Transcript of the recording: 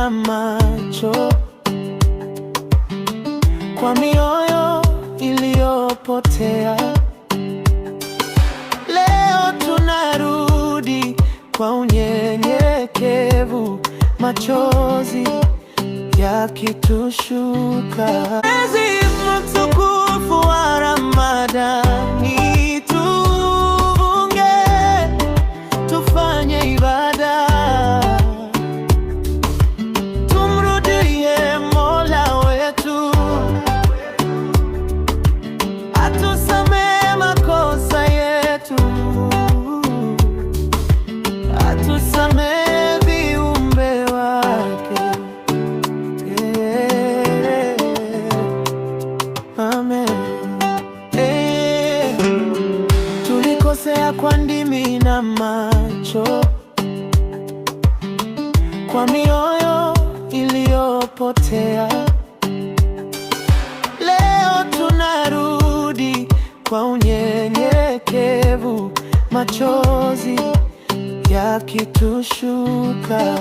na macho, kwa mioyo iliyopotea. Leo tunarudi kwa unyenyekevu, machozi yakitushuka. Mwezi mtukufu wa Ramadhani, tufunge, tufanye ibada, tumrudie Mola wetu, atusamehe makosa yetu, atusamehe viumbe wake. Amen. Tulikosea kwa ndimi na macho, kwa mioyo iliyopotea. Leo tunarudi kwa unyenyekevu, machozi yakitushuka.